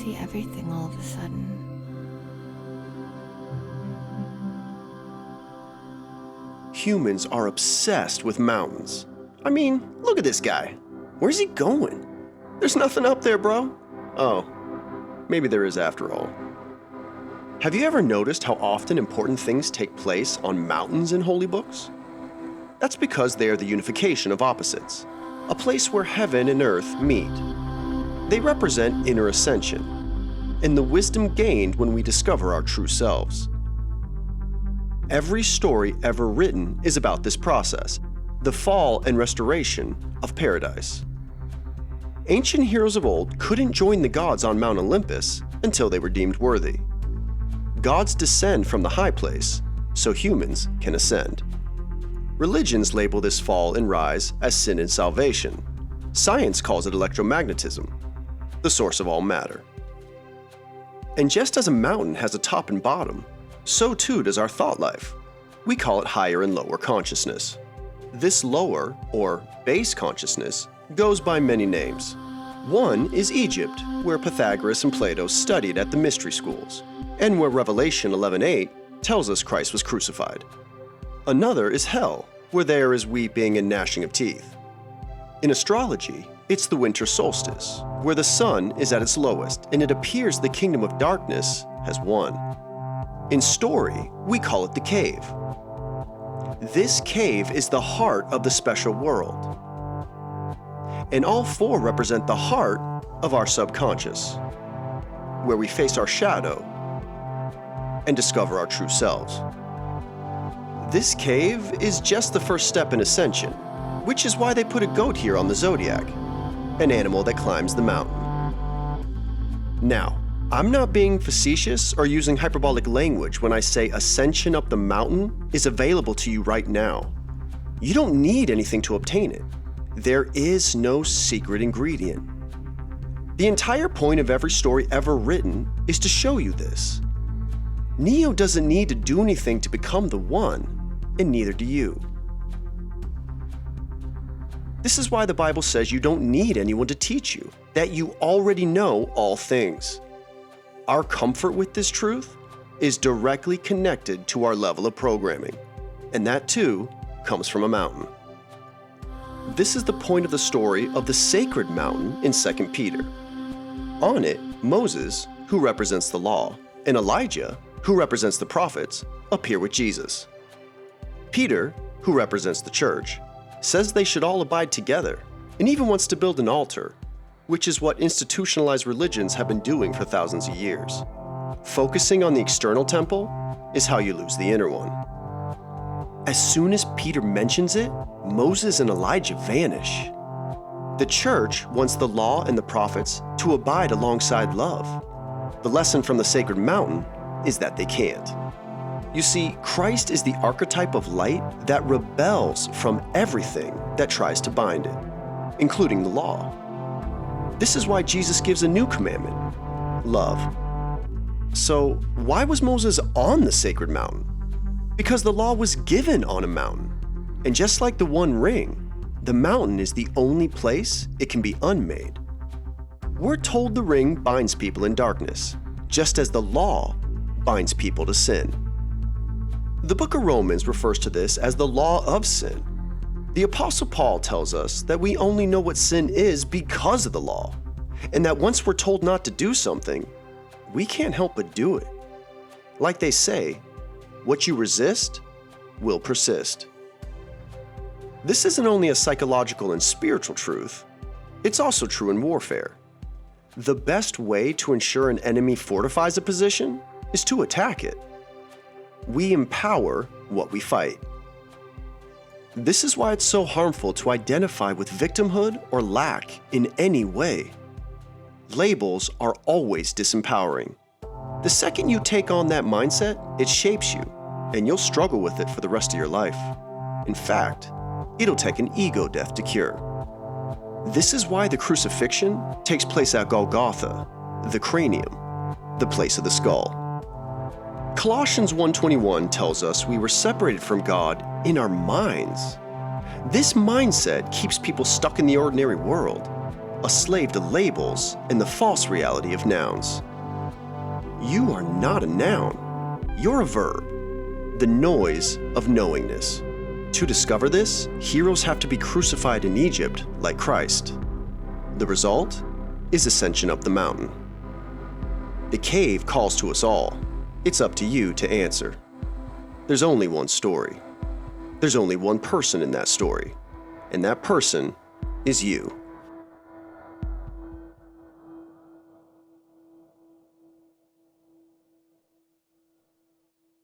see everything all of a sudden. Humans are obsessed with mountains. I mean, look at this guy. Where's he going? There's nothing up there, bro. Oh, maybe there is after all. Have you ever noticed how often important things take place on mountains in holy books? That's because they are the unification of opposites, a place where heaven and earth meet. They represent inner ascension and the wisdom gained when we discover our true selves. Every story ever written is about this process, the fall and restoration of paradise. Ancient heroes of old couldn't join the gods on Mount Olympus until they were deemed worthy. Gods descend from the high place, so humans can ascend. Religions label this fall and rise as sin and salvation. Science calls it electromagnetism, the source of all matter. And just as a mountain has a top and bottom, so too does our thought life. We call it higher and lower consciousness. This lower, or base consciousness, goes by many names. One is Egypt, where Pythagoras and Plato studied at the mystery schools, and where Revelation 11:8 tells us Christ was crucified. Another is hell, where there is weeping and gnashing of teeth. In astrology, it's the winter solstice, where the sun is at its lowest and it appears the kingdom of darkness has won. In story, we call it the cave. This cave is the heart of the special world. And all four represent the heart of our subconscious, where we face our shadow and discover our true selves. This cave is just the first step in ascension, which is why they put a goat here on the zodiac, an animal that climbs the mountain. Now, I'm not being facetious or using hyperbolic language when I say ascension up the mountain is available to you right now. You don't need anything to obtain it. There is no secret ingredient. The entire point of every story ever written is to show you this. Neo doesn't need to do anything to become the one, and neither do you. This is why the Bible says you don't need anyone to teach you, that you already know all things. Our comfort with this truth is directly connected to our level of programming, and that too comes from a mountain. This is the point of the story of the sacred mountain in 2 Peter. On it, Moses, who represents the law, and Elijah, who represents the prophets, appear with Jesus. Peter, who represents the church, says they should all abide together, and even wants to build an altar, which is what institutionalized religions have been doing for thousands of years. Focusing on the external temple is how you lose the inner one. As soon as Peter mentions it, Moses and Elijah vanish. The church wants the law and the prophets to abide alongside love. The lesson from the sacred mountain is that they can't. You see, Christ is the archetype of light that rebels from everything that tries to bind it, including the law. This is why Jesus gives a new commandment: love. So, why was Moses on the sacred mountain? Because the law was given on a mountain. And just like the One Ring, the mountain is the only place it can be unmade. We're told the ring binds people in darkness, just as the law binds people to sin. The book of Romans refers to this as the law of sin. The Apostle Paul tells us that we only know what sin is because of the law, and that once we're told not to do something, we can't help but do it. Like they say, what you resist will persist. This isn't only a psychological and spiritual truth, it's also true in warfare. The best way to ensure an enemy fortifies a position is to attack it. We empower what we fight. This is why it's so harmful to identify with victimhood or lack in any way. Labels are always disempowering. The second you take on that mindset, it shapes you, and you'll struggle with it for the rest of your life. In fact, it'll take an ego death to cure. This is why the crucifixion takes place at Golgotha, the cranium, the place of the skull. Colossians 1:21 tells us we were separated from God in our minds. This mindset keeps people stuck in the ordinary world. a slave to labels and the false reality of nouns. You are not a noun. You're a verb, the noise of knowingness. To discover this, heroes have to be crucified in Egypt like Christ. The result is ascension up the mountain. The cave calls to us all. It's up to you to answer. There's only one story. There's only one person in that story, and that person is you.